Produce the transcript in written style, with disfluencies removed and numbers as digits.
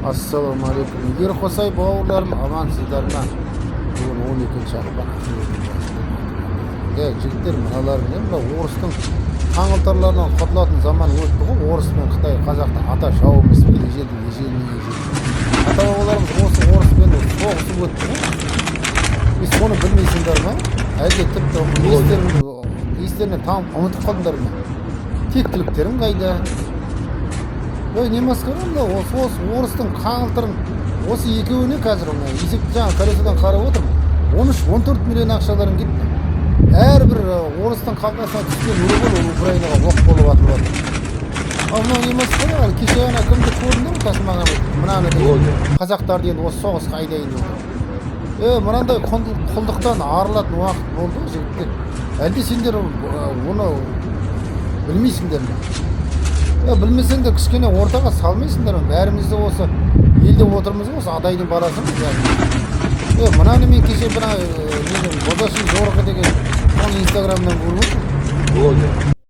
Assalomu alaykum. Yer Qosay bovurlarim amansizlar mı? Bugün 12 ақпан. Жігіттер мыналардың мына орыстың қаңылтарларынан құтылатын заман өтті ғой. Орыс пен Қытай қазақтың ата жауы емес пе? Ежелден. Ата бабаларымыз осы орыспен соғысып өтті ғой. Біз соны білмейсіңдер ме? Әлде тіпті естерінен там ұмытып қалдыңдар ма? Тектіліктерің қайда? Ой, не масқара мына осы орыстың қаңылтырын осы екеуіне қазір есепті жаңа колесодан қарап отырмын. 13-14 миллион ақшаларын кетті. Әрбір орыстың қалтасына түскен рубль ол Украинаға оқ болып атылып жатыр. Ал мынау не масқара? Кеше ана кімді көрдіңдер ме Тасмағамбет? Мынаны қазақтарды енді осы соғысқа айдайын деп. Мынандай құлдықтан арылатын уақыт болды жігіттер. Әлде сендер оны білмейсіңдер ме? Білмесеңдер кішкене ортаға салмайсыңдар ма? Бәріміз де осы елде отырмыз ғой, осы адайдың баласымыз. Мынаны мен кеше бозашыл жорығы деген оның инстаграмнан көріп отырмын.